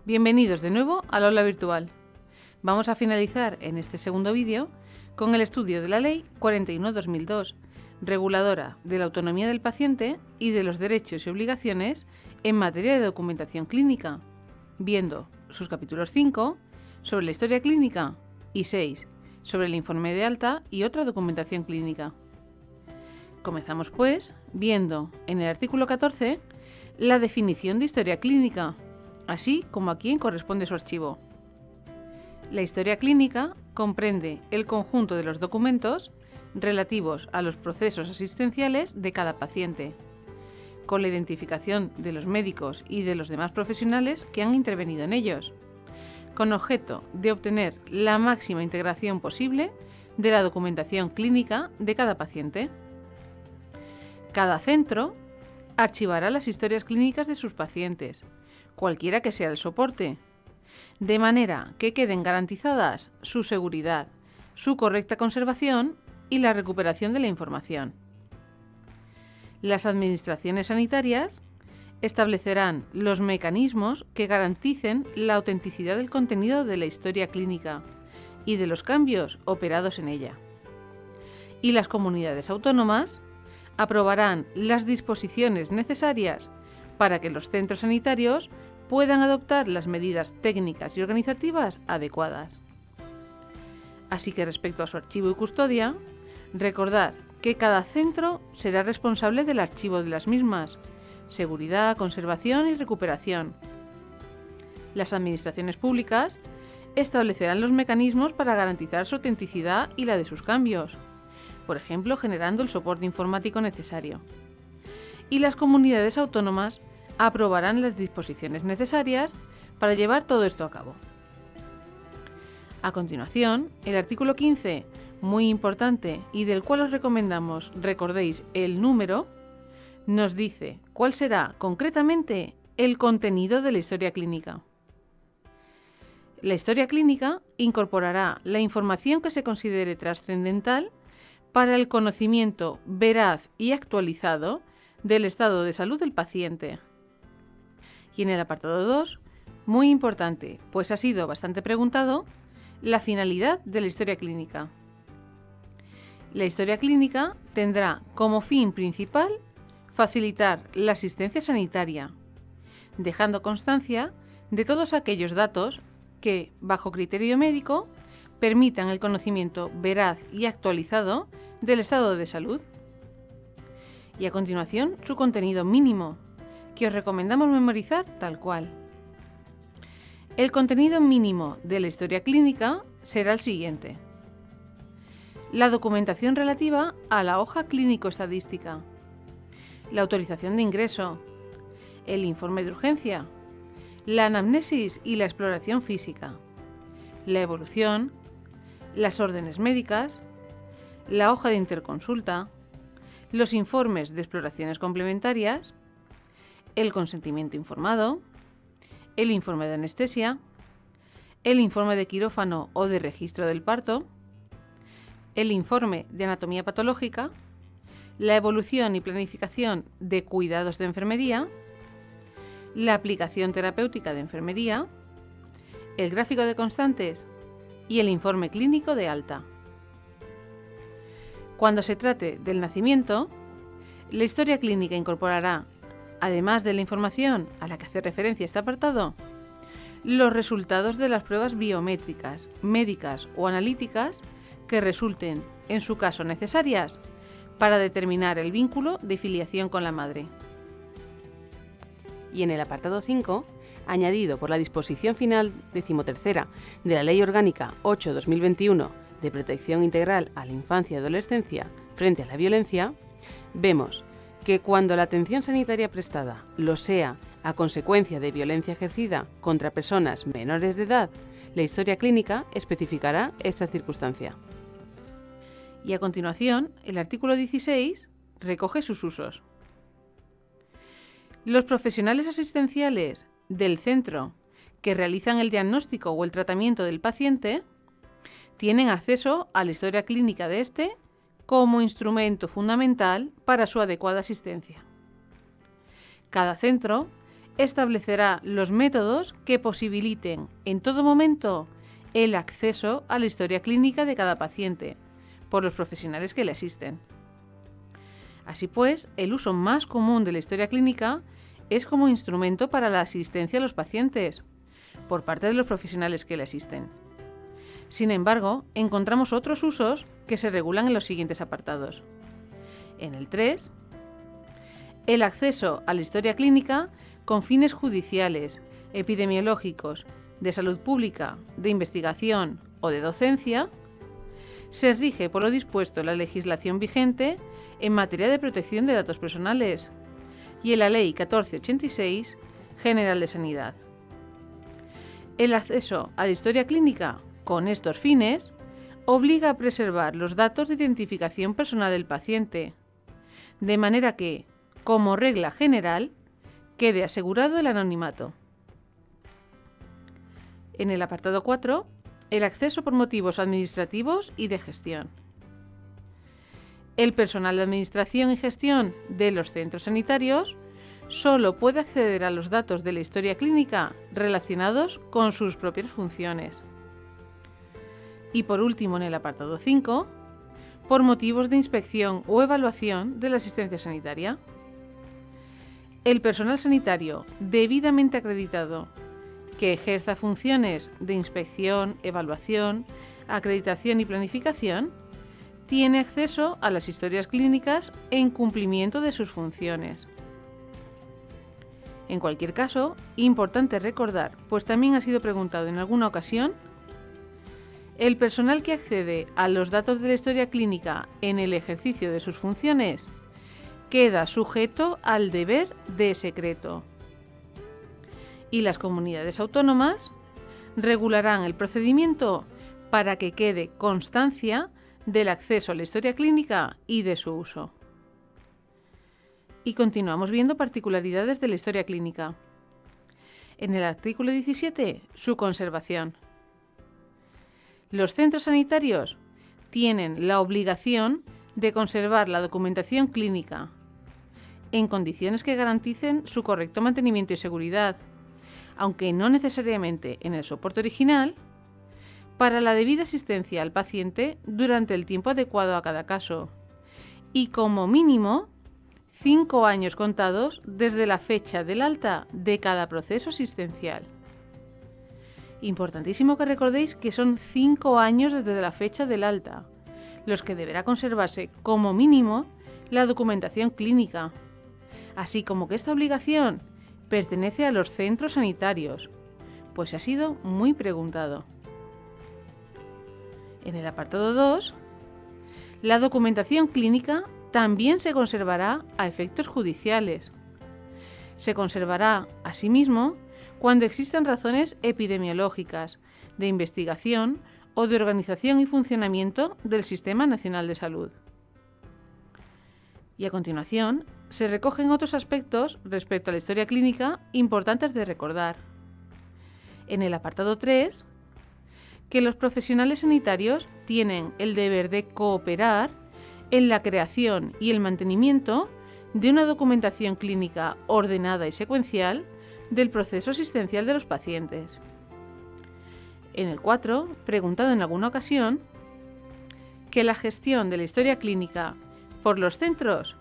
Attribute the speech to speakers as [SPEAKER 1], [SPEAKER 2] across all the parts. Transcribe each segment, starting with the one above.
[SPEAKER 1] Bienvenidos de nuevo al aula virtual. Vamos a finalizar en este segundo vídeo con el estudio de la Ley 41/2002, reguladora de la autonomía del paciente y de los derechos y obligaciones en materia de documentación clínica, viendo sus capítulos 5 sobre la historia clínica y 6 sobre el informe de alta y otra documentación clínica. Comenzamos pues viendo en el artículo 14 la definición de historia clínica, así como a quién corresponde su archivo. La historia clínica comprende el conjunto de los documentos relativos a los procesos asistenciales de cada paciente, con la identificación de los médicos y de los demás profesionales que han intervenido en ellos, con objeto de obtener la máxima integración posible de la documentación clínica de cada paciente. Cada centro archivará las historias clínicas de sus pacientes, cualquiera que sea el soporte, de manera que queden garantizadas su seguridad, su correcta conservación y la recuperación de la información. Las administraciones sanitarias establecerán los mecanismos que garanticen la autenticidad del contenido de la historia clínica y de los cambios operados en ella. Y las comunidades autónomas aprobarán las disposiciones necesarias para que los centros sanitarios puedan adoptar las medidas técnicas y organizativas adecuadas. Así que respecto a su archivo y custodia, recordad que cada centro será responsable del archivo de las mismas, seguridad, conservación y recuperación. Las administraciones públicas establecerán los mecanismos para garantizar su autenticidad y la de sus cambios, por ejemplo, generando el soporte informático necesario. Y las comunidades autónomas aprobarán las disposiciones necesarias para llevar todo esto a cabo. A continuación, el artículo 15, muy importante y del cual os recomendamos recordéis el número, nos dice cuál será concretamente el contenido de la historia clínica. La historia clínica incorporará la información que se considere trascendental para el conocimiento veraz y actualizado del estado de salud del paciente. Y en el apartado 2, muy importante, pues ha sido bastante preguntado, la finalidad de la historia clínica. La historia clínica tendrá como fin principal facilitar la asistencia sanitaria, dejando constancia de todos aquellos datos que, bajo criterio médico, permitan el conocimiento veraz y actualizado del estado de salud. Y a continuación, su contenido mínimo, que os recomendamos memorizar tal cual. El contenido mínimo de la historia clínica será el siguiente: la documentación relativa a la hoja clínico-estadística, la autorización de ingreso, el informe de urgencia, la anamnesis y la exploración física, la evolución, las órdenes médicas, la hoja de interconsulta, los informes de exploraciones complementarias, el consentimiento informado, el informe de anestesia, el informe de quirófano o de registro del parto, el informe de anatomía patológica, la evolución y planificación de cuidados de enfermería, la aplicación terapéutica de enfermería, el gráfico de constantes y el informe clínico de alta. Cuando se trate del nacimiento, la historia clínica incorporará, además de la información a la que hace referencia este apartado, los resultados de las pruebas biométricas, médicas o analíticas que resulten, en su caso, necesarias para determinar el vínculo de filiación con la madre.
[SPEAKER 2] Y en el apartado 5, añadido por la disposición final 13ª de la Ley Orgánica 8/2021 de Protección Integral a la Infancia y Adolescencia frente a la violencia, vemos que cuando la atención sanitaria prestada lo sea a consecuencia de violencia ejercida contra personas menores de edad, la historia clínica especificará esta circunstancia.
[SPEAKER 1] Y a continuación, el artículo 16 recoge sus usos. Los profesionales asistenciales del centro que realizan el diagnóstico o el tratamiento del paciente tienen acceso a la historia clínica de este como instrumento fundamental para su adecuada asistencia. Cada centro establecerá los métodos que posibiliten en todo momento el acceso a la historia clínica de cada paciente por los profesionales que le asisten. Así pues, el uso más común de la historia clínica es como instrumento para la asistencia a los pacientes por parte de los profesionales que le asisten. Sin embargo, encontramos otros usos que se regulan en los siguientes apartados. En el 3, el acceso a la historia clínica con fines judiciales, epidemiológicos, de salud pública, de investigación o de docencia, se rige por lo dispuesto en la legislación vigente en materia de protección de datos personales y en la Ley 1486 General de Sanidad. El acceso a la historia clínica con estos fines obliga a preservar los datos de identificación personal del paciente, de manera que, como regla general, quede asegurado el anonimato. En el apartado 4, el acceso por motivos administrativos y de gestión. El personal de administración y gestión de los centros sanitarios solo puede acceder a los datos de la historia clínica relacionados con sus propias funciones. Y por último, en el apartado 5, por motivos de inspección o evaluación de la asistencia sanitaria. El personal sanitario debidamente acreditado que ejerza funciones de inspección, evaluación, acreditación y planificación tiene acceso a las historias clínicas en cumplimiento de sus funciones. En cualquier caso, importante recordar, pues también ha sido preguntado en alguna ocasión, el personal que accede a los datos de la historia clínica en el ejercicio de sus funciones queda sujeto al deber de secreto. Y las comunidades autónomas regularán el procedimiento para que quede constancia del acceso a la historia clínica y de su uso. Y continuamos viendo particularidades de la historia clínica. En el artículo 17, su conservación. Los centros sanitarios tienen la obligación de conservar la documentación clínica en condiciones que garanticen su correcto mantenimiento y seguridad, aunque no necesariamente en el soporte original, para la debida asistencia al paciente durante el tiempo adecuado a cada caso y como mínimo 5 años contados desde la fecha del alta de cada proceso asistencial. Importantísimo que recordéis que son 5 años desde la fecha del alta, los que deberá conservarse como mínimo la documentación clínica, así como que esta obligación pertenece a los centros sanitarios, pues ha sido muy preguntado. En el apartado 2, la documentación clínica también se conservará a efectos judiciales. Se conservará, asimismo, cuando existan razones epidemiológicas, de investigación o de organización y funcionamiento del Sistema Nacional de Salud. Y a continuación, se recogen otros aspectos respecto a la historia clínica importantes de recordar. En el apartado 3, que los profesionales sanitarios tienen el deber de cooperar en la creación y el mantenimiento de una documentación clínica ordenada y secuencial del proceso asistencial de los pacientes. En el 4, preguntado en alguna ocasión, que la gestión de la historia clínica por los centros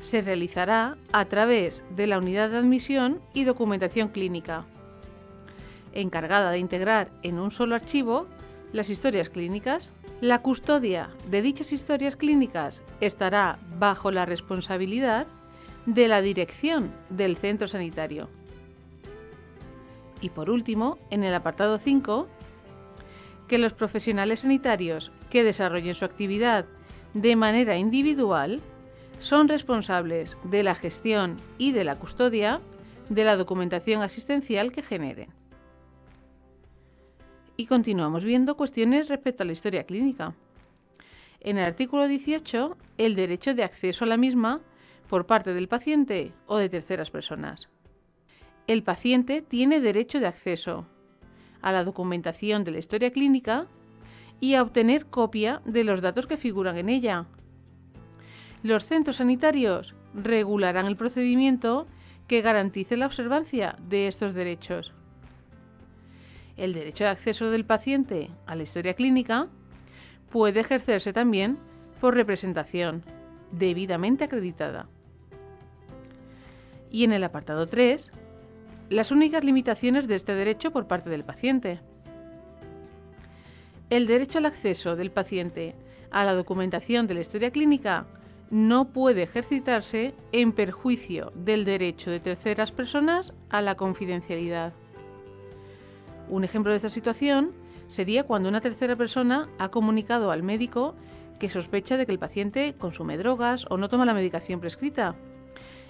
[SPEAKER 1] se realizará a través de la unidad de admisión y documentación clínica, encargada de integrar en un solo archivo las historias clínicas. La custodia de dichas historias clínicas estará bajo la responsabilidad de la dirección del centro sanitario. Y por último, en el apartado 5, que los profesionales sanitarios que desarrollen su actividad de manera individual son responsables de la gestión y de la custodia de la documentación asistencial que generen. Y continuamos viendo cuestiones respecto a la historia clínica. En el artículo 18, el derecho de acceso a la misma por parte del paciente o de terceras personas. El paciente tiene derecho de acceso a la documentación de la historia clínica y a obtener copia de los datos que figuran en ella. Los centros sanitarios regularán el procedimiento que garantice la observancia de estos derechos. El derecho de acceso del paciente a la historia clínica puede ejercerse también por representación, debidamente acreditada. Y en el apartado 3, las únicas limitaciones de este derecho por parte del paciente. El derecho al acceso del paciente a la documentación de la historia clínica no puede ejercitarse en perjuicio del derecho de terceras personas a la confidencialidad. Un ejemplo de esta situación sería cuando una tercera persona ha comunicado al médico que sospecha de que el paciente consume drogas o no toma la medicación prescrita,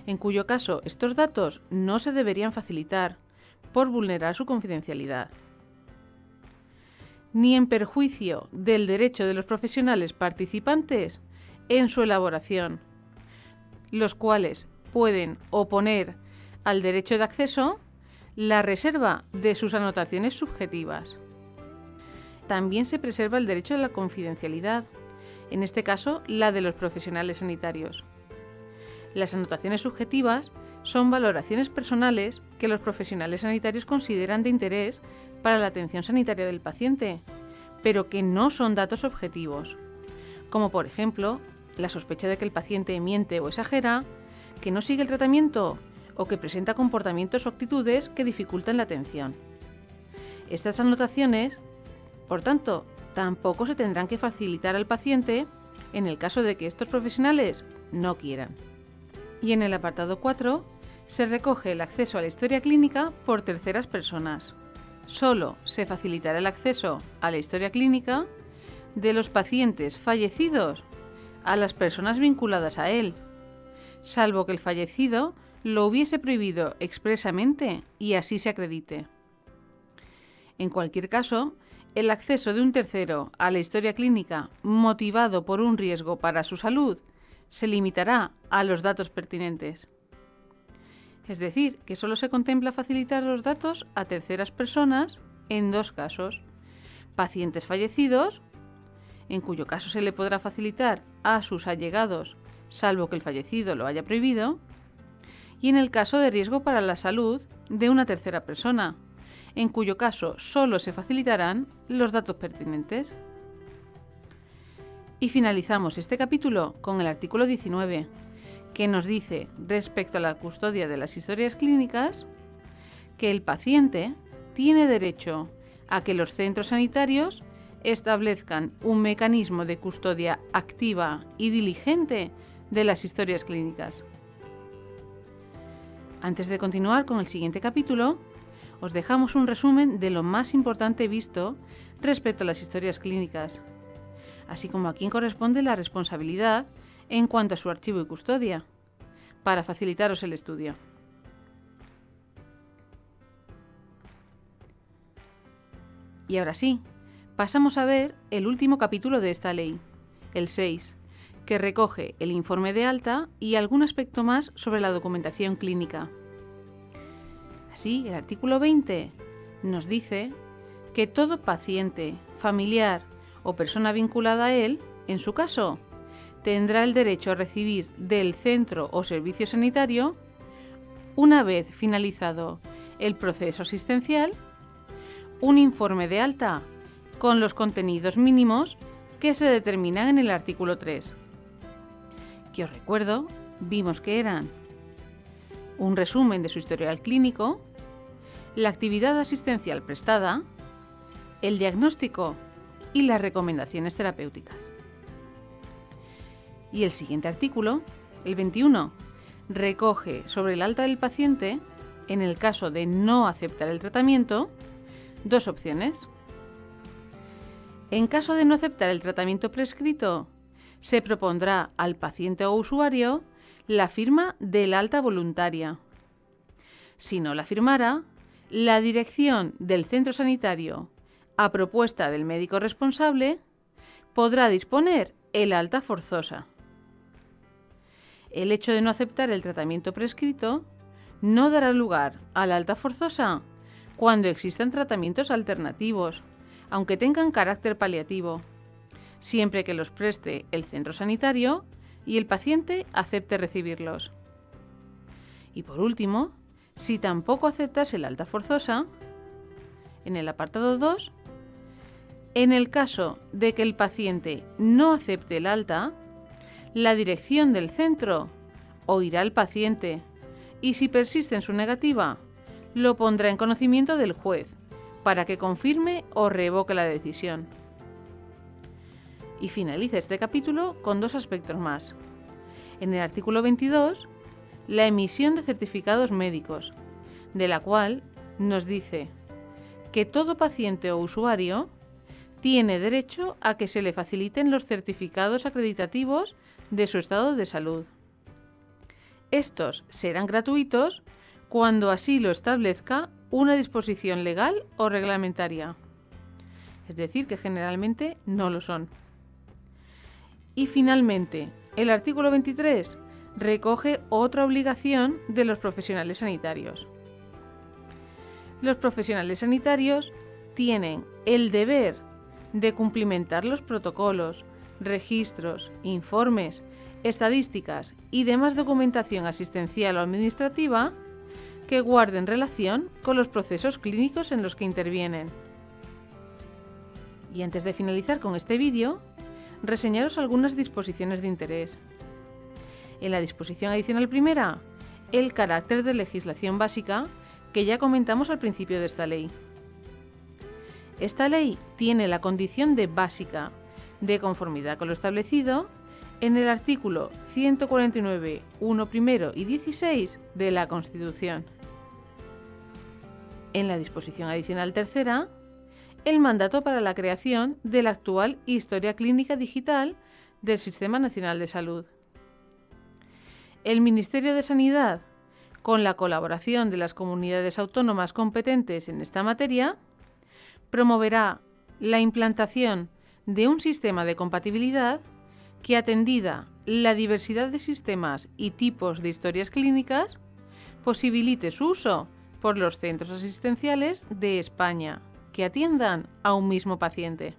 [SPEAKER 1] en cuyo caso estos datos no se deberían facilitar por vulnerar su confidencialidad. Ni en perjuicio del derecho de los profesionales participantes en su elaboración, los cuales pueden oponer al derecho de acceso la reserva de sus anotaciones subjetivas. También se preserva el derecho de la confidencialidad, en este caso la de los profesionales sanitarios. Las anotaciones subjetivas son valoraciones personales que los profesionales sanitarios consideran de interés para la atención sanitaria del paciente, pero que no son datos objetivos, como por ejemplo la sospecha de que el paciente miente o exagera, que no sigue el tratamiento o que presenta comportamientos o actitudes que dificultan la atención. Estas anotaciones, por tanto, tampoco se tendrán que facilitar al paciente en el caso de que estos profesionales no quieran. Y en el apartado 4 se recoge el acceso a la historia clínica por terceras personas. Solo se facilitará el acceso a la historia clínica de los pacientes fallecidos a las personas vinculadas a él, salvo que el fallecido lo hubiese prohibido expresamente y así se acredite. En cualquier caso, el acceso de un tercero a la historia clínica motivado por un riesgo para su salud se limitará a los datos pertinentes. Es decir, que solo se contempla facilitar los datos a terceras personas en dos casos: pacientes fallecidos, en cuyo caso se le podrá facilitar a sus allegados, salvo que el fallecido lo haya prohibido, y en el caso de riesgo para la salud de una tercera persona, en cuyo caso solo se facilitarán los datos pertinentes. Y finalizamos este capítulo con el artículo 19, que nos dice, respecto a la custodia de las historias clínicas, que el paciente tiene derecho a que los centros sanitarios establezcan un mecanismo de custodia activa y diligente de las historias clínicas. Antes de continuar con el siguiente capítulo, os dejamos un resumen de lo más importante visto respecto a las historias clínicas, así como a quién corresponde la responsabilidad en cuanto a su archivo y custodia, para facilitaros el estudio. Y ahora sí, pasamos a ver el último capítulo de esta ley, el 6, que recoge el informe de alta y algún aspecto más sobre la documentación clínica. Así, el artículo 20 nos dice que todo paciente, familiar o persona vinculada a él, en su caso, tendrá el derecho a recibir del centro o servicio sanitario, una vez finalizado el proceso asistencial, un informe de alta con los contenidos mínimos que se determinan en el artículo 3. Que os recuerdo, vimos que eran un resumen de su historial clínico, la actividad asistencial prestada, el diagnóstico y las recomendaciones terapéuticas. Y el siguiente artículo, el 21, recoge sobre el alta del paciente, en el caso de no aceptar el tratamiento, dos opciones. En caso de no aceptar el tratamiento prescrito, se propondrá al paciente o usuario la firma del alta voluntaria. Si no la firmara, la dirección del centro sanitario, a propuesta del médico responsable, podrá disponer el alta forzosa. El hecho de no aceptar el tratamiento prescrito no dará lugar a la alta forzosa cuando existan tratamientos alternativos, aunque tengan carácter paliativo, siempre que los preste el centro sanitario y el paciente acepte recibirlos. Y por último, si tampoco aceptase el alta forzosa, en el apartado 2, en el caso de que el paciente no acepte el alta, la dirección del centro oirá al paciente y si persiste en su negativa, lo pondrá en conocimiento del juez para que confirme o revoque la decisión. Y finaliza este capítulo con 2 aspectos más. En el artículo 22, la emisión de certificados médicos, de la cual nos dice que todo paciente o usuario tiene derecho a que se le faciliten los certificados acreditativos de su estado de salud. Estos serán gratuitos cuando así lo establezca una disposición legal o reglamentaria. Es decir, que generalmente no lo son. Y finalmente, el artículo 23 recoge otra obligación de los profesionales sanitarios. Los profesionales sanitarios tienen el deber de cumplimentar los protocolos, registros, informes, estadísticas y demás documentación asistencial o administrativa que guarden relación con los procesos clínicos en los que intervienen. Y antes de finalizar con este vídeo, reseñaros algunas disposiciones de interés. En la disposición adicional primera, el carácter de legislación básica que ya comentamos al principio de esta ley. Esta ley tiene la condición de básica, de conformidad con lo establecido en el artículo 149, 1 primero y 16 de la Constitución. En la disposición adicional tercera, el mandato para la creación de la actual historia clínica digital del Sistema Nacional de Salud. El Ministerio de Sanidad, con la colaboración de las comunidades autónomas competentes en esta materia, promoverá la implantación de un sistema de compatibilidad que, atendida la diversidad de sistemas y tipos de historias clínicas, posibilite su uso por los centros asistenciales de España que atiendan a un mismo paciente.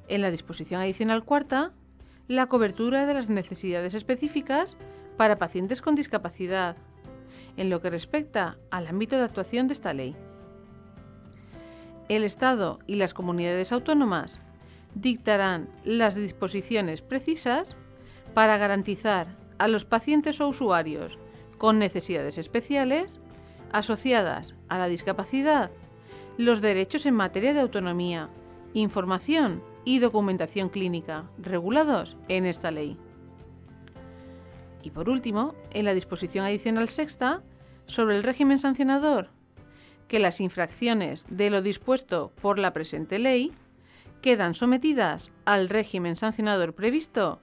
[SPEAKER 1] En la disposición adicional cuarta, la cobertura de las necesidades específicas para pacientes con discapacidad, en lo que respecta al ámbito de actuación de esta ley. El Estado y las comunidades autónomas dictarán las disposiciones precisas para garantizar a los pacientes o usuarios con necesidades especiales asociadas a la discapacidad los derechos en materia de autonomía, información y documentación clínica regulados en esta ley. Y por último, en la disposición adicional sexta sobre el régimen sancionador, que las infracciones de lo dispuesto por la presente ley quedan sometidas al régimen sancionador previsto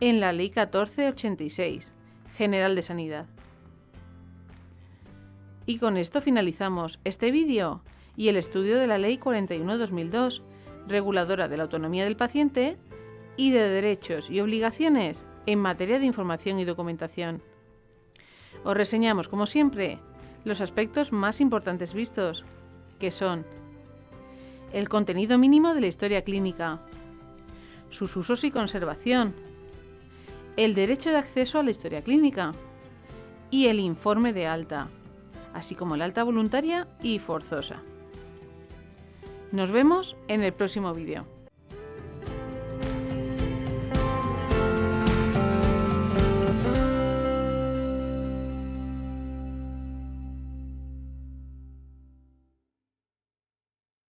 [SPEAKER 1] en la Ley 1486, General de Sanidad. Y con esto finalizamos este vídeo y el estudio de la Ley 41/2002, reguladora de la autonomía del paciente y de derechos y obligaciones en materia de información y documentación. Os reseñamos, como siempre, los aspectos más importantes vistos, que son el contenido mínimo de la historia clínica, sus usos y conservación, el derecho de acceso a la historia clínica y el informe de alta, así como la alta voluntaria y forzosa. Nos vemos en el próximo vídeo.